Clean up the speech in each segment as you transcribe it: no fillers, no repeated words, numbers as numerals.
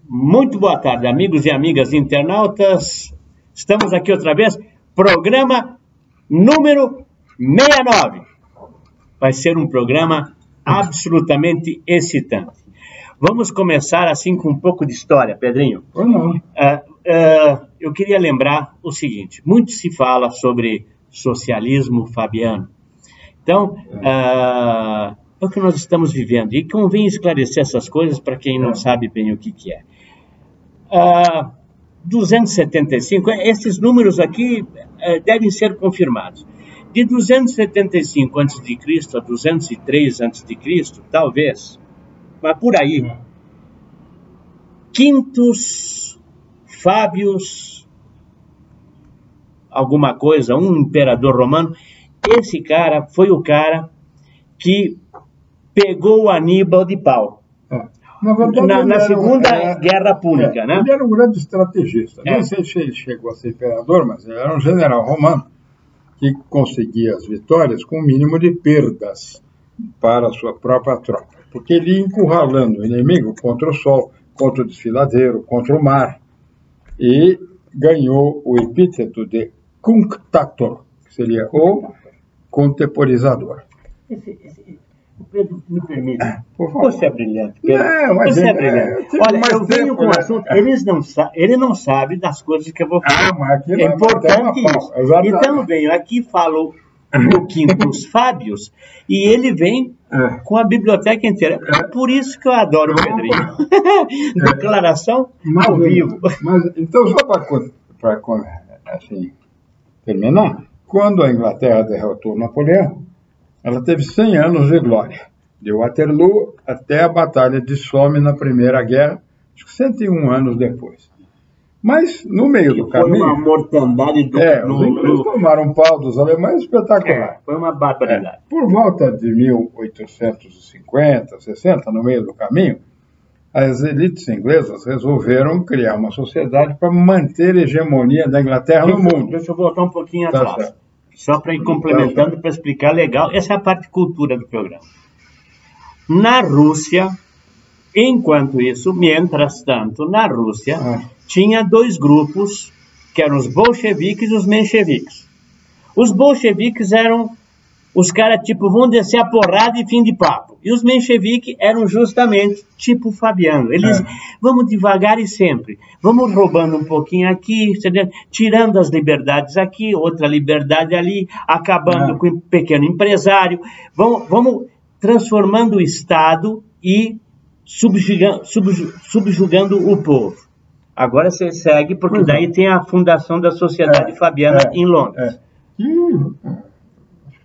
Muito boa tarde, amigos e amigas internautas. Estamos aqui outra vez, programa número 69. Vai ser um programa absolutamente excitante. Vamos começar assim com um pouco de história, Pedrinho. Eu queria lembrar o seguinte, muito se fala sobre socialismo fabiano. Então, é o que nós estamos vivendo. E convém esclarecer essas coisas para quem não sabe bem o que é. 275, esses números aqui devem ser confirmados. De 275 a.C. a 203 a.C., talvez, mas por aí, Quintus Fábius, alguma coisa, um imperador romano, esse cara foi o cara que pegou o Aníbal de pau. Na verdade, na Segunda Guerra Púnica, né? Ele era um grande estrategista. É. Não sei se ele chegou a ser imperador, mas ele era um general romano que conseguia as vitórias com o mínimo de perdas para a sua própria tropa. Porque ele ia encurralando o inimigo contra o sol, contra o desfiladeiro, contra o mar. E ganhou o epíteto de cunctator, que seria o contemporizador. Pedro, me permite. Por favor. Você é brilhante, Pedro. Não, mas Você é brilhante. Olha, eu venho com um assunto, ele não sabe das coisas que eu vou falar. Mas aqui É importante isso. Exatamente. Então eu venho aqui, falo do Quintus Fábios, e ele vem com a biblioteca inteira. É por isso que eu adoro o Pedrinho. Declaração ao vivo. Mas, então, só para assim, terminar, quando a Inglaterra derrotou Napoleão, ela teve 100 anos de glória, de Waterloo até a Batalha de Somme na Primeira Guerra, acho que 101 anos depois. Mas, no meio do caminho... Foi uma mortandade do... os ingleses tomaram um pau dos alemães espetacular. Foi uma barbaridade. Por volta de 1850, 60, no meio do caminho, as elites inglesas resolveram criar uma sociedade para manter a hegemonia da Inglaterra no mundo. Deixa eu voltar um pouquinho Tá atrás. certo. Só para ir complementando, para explicar legal. Essa é a parte de cultura do programa. Na Rússia, enquanto isso, mientras tanto, na Rússia, tinha dois grupos, que eram os bolcheviques e os mencheviques. Os bolcheviques eram os caras, tipo, vão descer a porrada e fim de papo. E os mencheviques eram justamente tipo Fabiano. Eles, vamos devagar e sempre. Vamos roubando um pouquinho aqui, tirando as liberdades aqui, outra liberdade ali, acabando com o pequeno empresário. Vamos transformando o Estado e subjugando o povo. Agora você segue, porque daí tem a fundação da Sociedade Fabiana em Londres.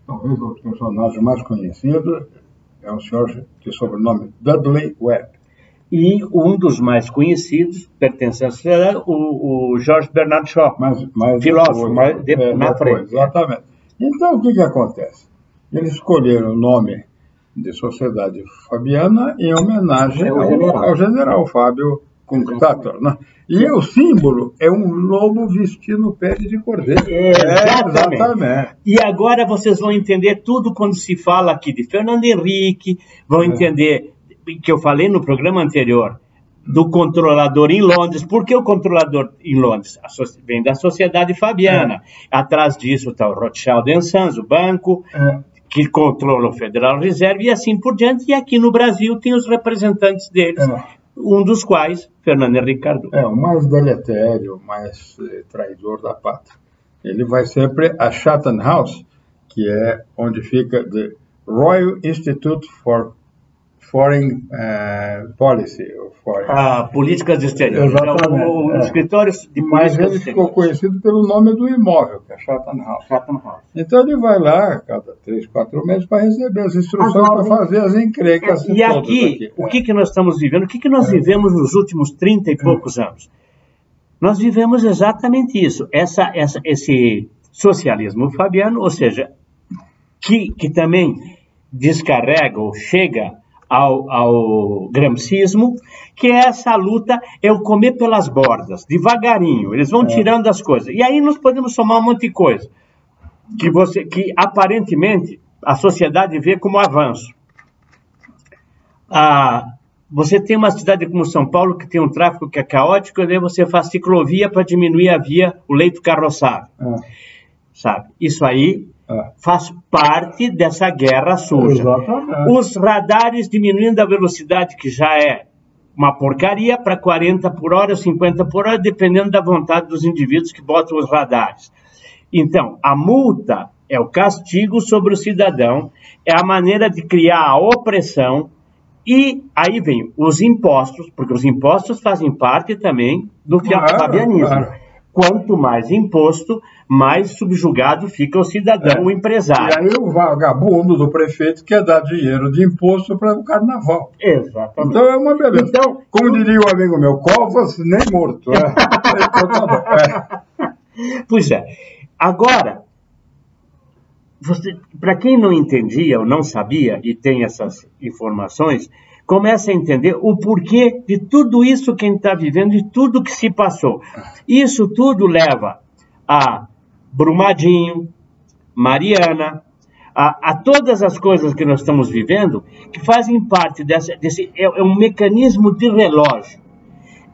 Talvez o personagem mais conhecido é um senhor de sobrenome Dudley Webb. E um dos mais conhecidos, pertence à sociedade, o George Bernard Shaw, filósofo, na frente. Exatamente. Então, o que acontece? Eles escolheram o nome de Sociedade Fabiana em homenagem ao general Fábio Cunctator, né? E o símbolo é um lobo vestindo pele de cordeiro. Exatamente. E agora vocês vão entender tudo quando se fala aqui de Fernando Henrique, vão entender, que eu falei no programa anterior, do controlador em Londres. Por que o controlador em Londres? Vem da Sociedade Fabiana. Atrás disso está o Rothschild & Sons, o banco, que controla o Federal Reserve e assim por diante. E aqui no Brasil tem os representantes deles. Um dos quais, Fernando Henrique Cardoso. O mais deletério, o mais traidor da pátria. Ele vai sempre a Chatham House, que é onde fica the Royal Institute for Foreign Policy. Políticas exteriores. Exatamente. O escritório de Mas políticas ele ficou conhecido pelo nome do imóvel, que é Chatham House. Chatham House. Então ele vai lá a cada 3, 4 meses para receber as instruções para fazer as encrencas. E aqui, o que nós estamos vivendo? O que nós vivemos nos últimos 30 e poucos anos? Nós vivemos exatamente isso. Esse socialismo fabiano, ou seja, que também descarrega ou chega ao gramscismo, que é essa luta, é o comer pelas bordas, devagarinho, eles vão tirando as coisas. E aí nós podemos somar um monte de coisa, que aparentemente a sociedade vê como avanço. você tem uma cidade como São Paulo que tem um tráfego que é caótico, e daí você faz ciclovia para diminuir a via, o leito carroçável. Sabe? Isso aí faz parte dessa guerra suja. Exatamente. Os radares diminuindo a velocidade, que já é uma porcaria, para 40 por hora, 50 por hora, dependendo da vontade dos indivíduos que botam os radares. Então, a multa é o castigo sobre o cidadão, é a maneira de criar a opressão, e aí vem os impostos, porque os impostos fazem parte também do fabianismo. Claro. Quanto mais imposto, mais subjugado fica o cidadão, o empresário. E aí o vagabundo do prefeito quer dar dinheiro de imposto para o carnaval. Exatamente. Então é uma beleza. Então, como diria o amigo meu, covas nem morto. Pois é. Agora, para quem não entendia ou não sabia e tem essas informações, começa a entender o porquê de tudo isso que a gente está vivendo e tudo que se passou. Isso tudo leva a Brumadinho, Mariana, a todas as coisas que nós estamos vivendo, que fazem parte desse um mecanismo de relógio.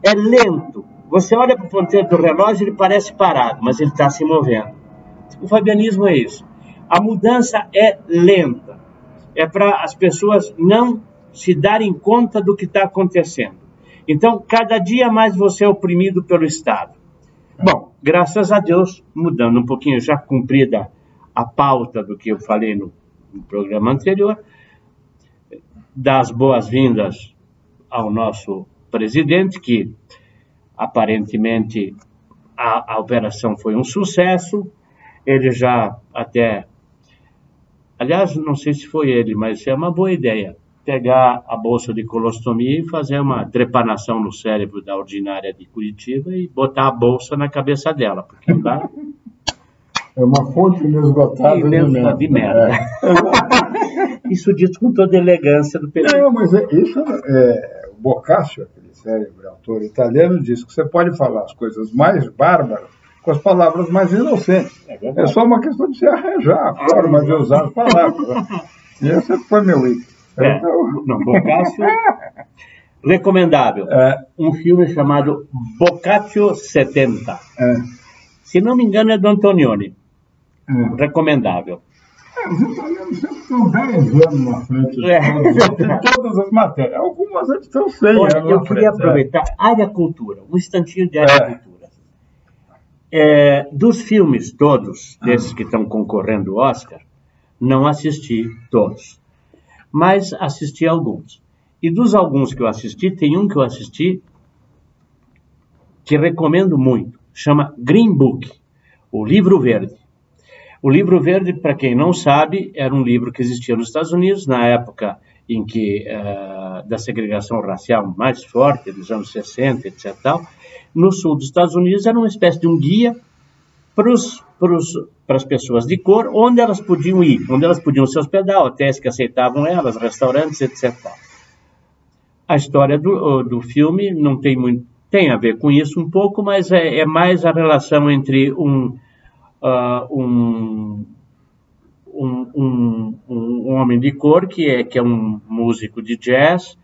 É lento. Você olha para o ponteiro do relógio, ele parece parado, mas ele está se movendo. O fabianismo é isso. A mudança é lenta. É para as pessoas não se darem conta do que está acontecendo. Então, cada dia mais você é oprimido pelo Estado. Bom, graças a Deus, mudando um pouquinho, já cumprida a pauta do que eu falei no programa anterior, das boas-vindas ao nosso presidente, que aparentemente a operação foi um sucesso, ele já até... Aliás, não sei se foi ele, mas é uma boa ideia. Pegar a bolsa de colostomia e fazer uma trepanação no cérebro da ordinária de Curitiba e botar a bolsa na cabeça dela, porque lá... É uma fonte inesgotável de merda. Isso dito com toda a elegância do PT. Não, mas isso o Boccaccio, aquele cérebro autor italiano, diz que você pode falar as coisas mais bárbaras com as palavras mais inocentes. É só uma questão de se arranjar a forma de usar as palavras. E esse foi meu item. Não, Boccaccio, recomendável. Um filme chamado Boccaccio 70. Se não me engano, é do Antonioni. Recomendável. Os italianos sempre estão 10 anos na frente de todas as matérias. Algumas eles estão 100 anos na frente. Eu queria aproveitar área cultura, um instantinho de área cultura. Dos filmes todos, desses que estão concorrendo ao Oscar, não assisti todos. Mas assisti alguns. E dos alguns que eu assisti, tem um que eu assisti que recomendo muito. Chama Green Book, o Livro Verde. O Livro Verde, para quem não sabe, era um livro que existia nos Estados Unidos, na época em que da segregação racial mais forte, dos anos 60, etc. No sul dos Estados Unidos, era uma espécie de um guia para as pessoas de cor, onde elas podiam ir, onde elas podiam se hospedar, hotéis que aceitavam elas, restaurantes, etc. A história do filme não tem muito, tem a ver com isso um pouco, mas é mais a relação entre um homem de cor que é um músico de jazz,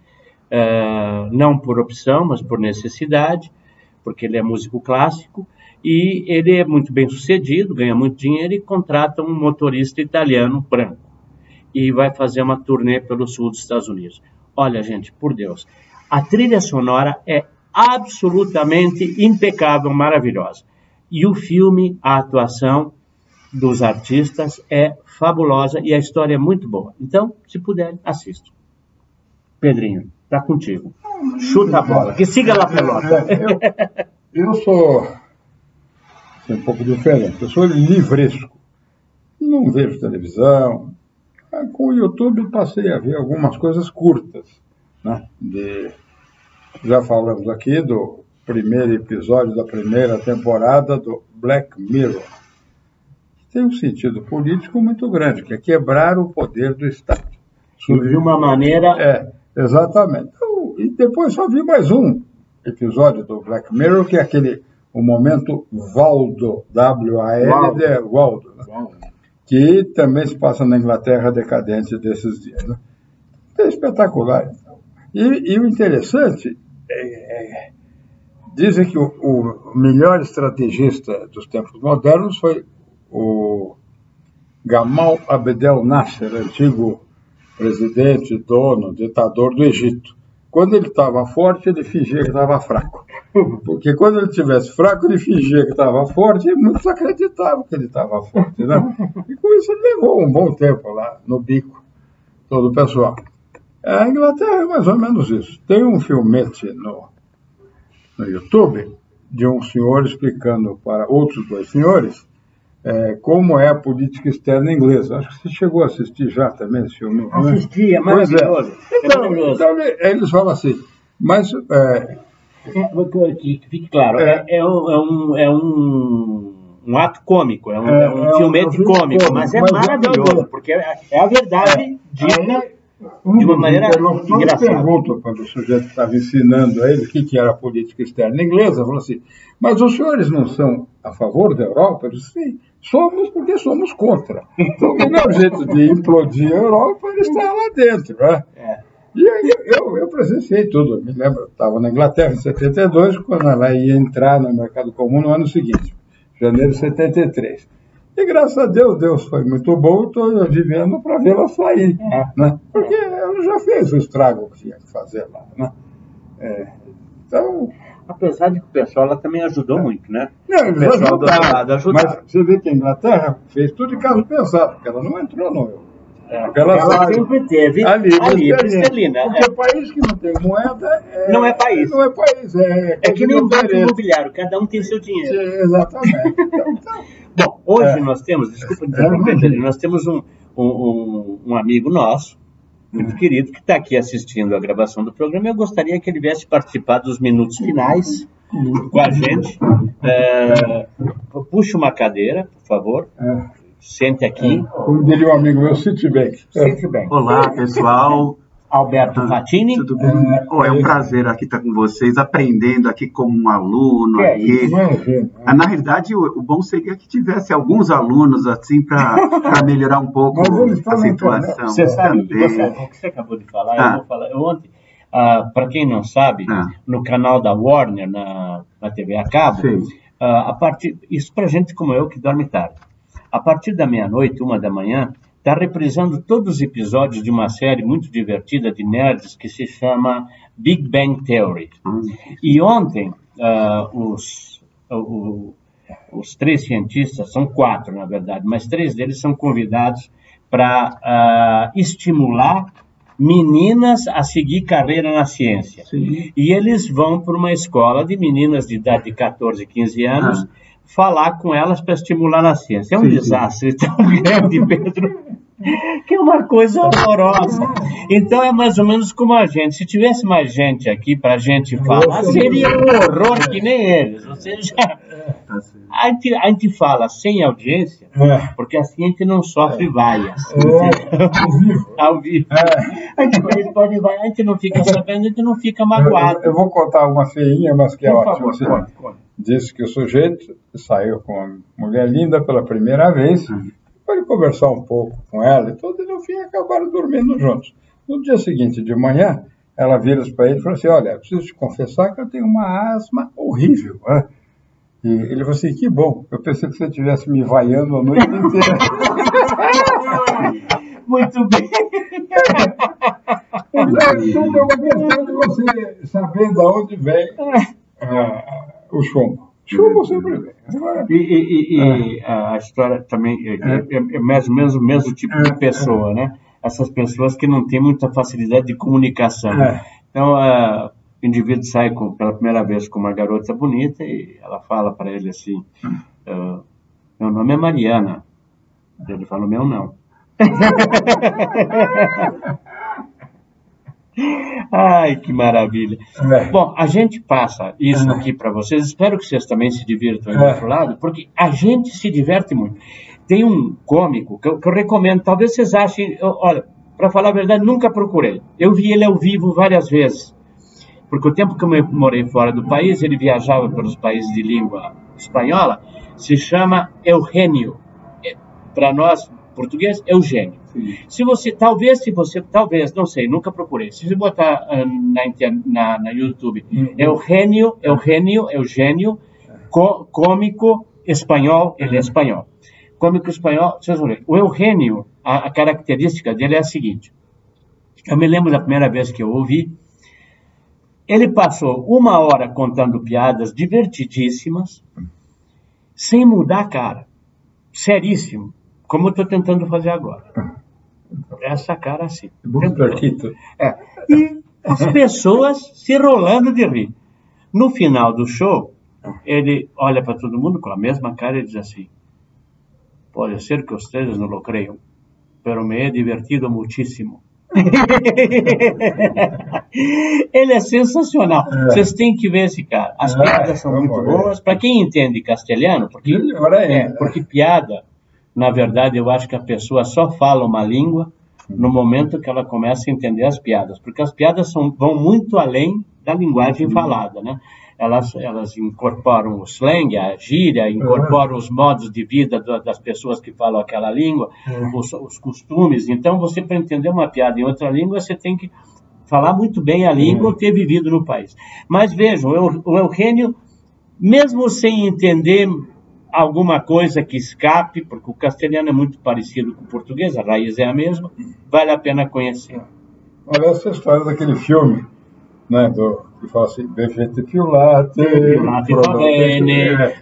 não por opção, mas por necessidade, porque ele é músico clássico, e ele é muito bem sucedido, ganha muito dinheiro e contrata um motorista italiano branco. E vai fazer uma turnê pelo sul dos Estados Unidos. Olha, gente, por Deus, a trilha sonora é absolutamente impecável, maravilhosa. E o filme, a atuação dos artistas é fabulosa e a história é muito boa. Então, se puder, assista. Pedrinho, tá contigo. Chuta a bola, que siga lá pelota. Eu sou um pouco diferente. Eu sou livresco. Não vejo televisão. Com o YouTube passei a ver algumas coisas curtas. Né? Já falamos aqui do primeiro episódio da primeira temporada do Black Mirror. Tem um sentido político muito grande, que é quebrar o poder do Estado. De uma maneira... Exatamente. E depois só vi mais um episódio do Black Mirror, que é o momento Waldo, W-A-L-D, Waldo, né? Que também se passa na Inglaterra decadente desses dias. Né? É espetacular. E o interessante dizem que o melhor estrategista dos tempos modernos foi o Gamal Abdel Nasser, antigo presidente, dono, ditador do Egito. Quando ele estava forte, ele fingia que estava fraco. Porque quando ele estivesse fraco, ele fingia que estava forte e muitos acreditavam que ele estava forte. Né? E com isso ele levou um bom tempo lá no bico, todo o pessoal. A Inglaterra é mais ou menos isso. Tem um filmete no YouTube de um senhor explicando para outros dois senhores como é a política externa inglesa. Acho que você chegou a assistir já também esse filme. Assisti, é maravilhoso. Então, eles falam assim, mas... que fique claro, é um ato cômico, é um filmete cômico, mas é maravilhoso, porque é a verdade dita de uma maneira engraçada. Pergunta para o sujeito que estava ensinando a ele o que era a política externa inglesa, falou assim, mas os senhores não são a favor da Europa? Eu disse, sim, somos porque somos contra. Então, o melhor jeito de implodir a Europa é estar lá dentro, né? E aí eu presenciei tudo. Eu me lembro, eu estava na Inglaterra em 72, quando ela ia entrar no mercado comum no ano seguinte, janeiro de 73. E graças a Deus, Deus foi muito bom, estou vivendo para vê-la sair, né? Porque ela já fez o estrago que tinha que fazer lá, né? Então... Apesar de que o pessoal lá também ajudou muito, né? Não, o pessoal do outro lado ajudou. Mas você vê que a Inglaterra fez tudo de caso pensado, porque ela não entrou no euro. Ela sempre teve a livre esterlina. Porque o país que não tem moeda não é país. Não é país. É que nem o banco imobiliário, cada um tem seu dinheiro. Exatamente. Então, bom, hoje nós temos, desculpa interromper, nós temos um amigo nosso, muito querido, que está aqui assistindo a gravação do programa. Eu gostaria que ele viesse participar dos minutos finais com a gente. Puxe uma cadeira, por favor. Sente aqui. Como diria um amigo meu, sente bem. Olá, pessoal. Alberto Fatini. Tudo bem? É um prazer aqui estar com vocês, aprendendo aqui como um aluno. Na realidade, o bom seria que tivesse alguns alunos assim para melhorar um pouco a situação. Você sabe o que você acabou de falar? Eu vou falar. Ontem, para quem não sabe, no canal da Warner, na TV a cabo, isso para gente como eu que dorme tarde. A partir da meia-noite, 1 da manhã, está reprisando todos os episódios de uma série muito divertida de nerds que se chama Big Bang Theory. E ontem, os 3 cientistas, são 4 na verdade, mas 3 deles são convidados para estimular meninas a seguir carreira na ciência. Sim. E eles vão para uma escola de meninas de idade de 14, 15 anos, falar com elas para estimular na ciência. É um desastre tão grande, Pedro, que é uma coisa horrorosa. Então é mais ou menos como a gente. Se tivesse mais gente aqui para a gente falar, seria um horror que nem eles. Ou seja, a gente fala sem audiência, porque assim a gente não sofre vaias. Ao vivo. A gente não fica sabendo, a gente não fica magoado. Eu vou contar uma feinha, mas que é ótima. Disse que o sujeito saiu com uma mulher linda pela primeira vez, pode conversar um pouco com ela e tudo, e no fim acabaram dormindo juntos. No dia seguinte de manhã, ela vira para ele e fala assim, olha, preciso te confessar que eu tenho uma asma horrível. Né? E ele falou assim, que bom, eu pensei que você estivesse me vaiando a noite inteira. Muito bem. Tudo é uma questão de você saber de onde vem o chumbo. Chumbo sempre vem. E a história também é mais ou menos o mesmo tipo de pessoa, né? Essas pessoas que não têm muita facilidade de comunicação. Então, o indivíduo sai pela primeira vez com uma garota bonita e ela fala para ele assim, meu nome é Mariana. Ele fala, o meu não. Ai, que maravilha. Bom, a gente passa isso aqui para vocês. Espero que vocês também se divirtam aí do outro lado, porque a gente se diverte muito. Tem um cômico que eu recomendo, talvez vocês achem, olha, para falar a verdade, nunca procurei. Eu vi ele ao vivo várias vezes, porque o tempo que eu morei fora do país, ele viajava pelos países de língua espanhola, se chama Eugenio. Para nós português, Eugênio. Se você, talvez, não sei, nunca procurei. Se você botar na YouTube, Eugênio, cômico espanhol, ele é espanhol. Cômico espanhol, vocês vão ver. O Eugênio, a característica dele é a seguinte. Eu me lembro da primeira vez que eu ouvi, ele passou 1 hora contando piadas divertidíssimas, sem mudar a cara. Seríssimo. Como eu estou tentando fazer agora. Essa cara assim. E as pessoas se rolando de rir. No final do show, ele olha para todo mundo com a mesma cara e diz assim: pode ser que vocês não lo creiam, pero me he divertido muchísimo. Ele é sensacional. Vocês têm que ver esse cara. As piadas são muito boas. Para quem entende castelhano, porque piada, na verdade, eu acho que a pessoa só fala uma língua no momento que ela começa a entender as piadas, porque as piadas vão muito além da linguagem falada, né? Elas incorporam o slang, a gíria, incorporam os modos de vida das pessoas que falam aquela língua, os costumes. Então, você, para entender uma piada em outra língua, você tem que falar muito bem a língua ou ter vivido no país. Mas vejam, o Eugênio, mesmo sem entender alguma coisa que escape, porque o castelhano é muito parecido com o português, a raiz é a mesma, vale a pena conhecer. Olha essa história daquele filme, né, que fala assim, Bevete Fiulati,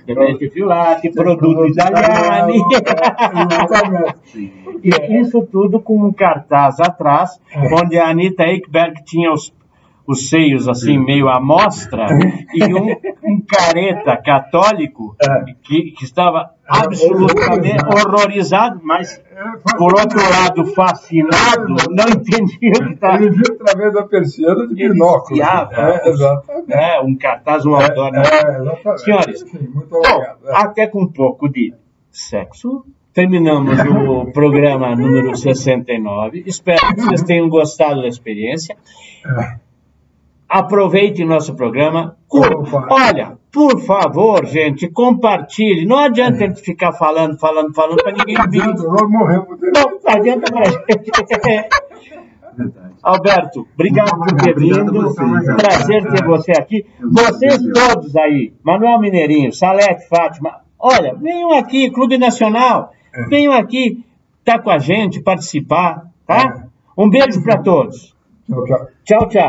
Bevete Fiulati, produto italiano. E isso tudo com um cartaz atrás, onde a Anita Ekberg tinha os seios assim, meio à mostra, e um careta católico que estava absolutamente horrorizado, mas, por outro lado, fascinado, não entendia o que estava... Ele viu através da persiana de binóculo. Exatamente. Um cartaz, um outdoor. Senhores, muito obrigado. Até com um pouco de sexo, terminamos o programa número 69. Espero que vocês tenham gostado da experiência. Aproveite nosso programa. Olha, por favor, gente, compartilhe. Não adianta a gente ficar falando para ninguém vir. Não adianta pra gente. Alberto, obrigado por ter vindo. Prazer ter você aqui. Vocês todos aí, Manuel Mineirinho, Salete, Fátima, olha, venham aqui, Clube Nacional, venham aqui, tá com a gente, participar, tá? Um beijo para todos. Tchau, tchau.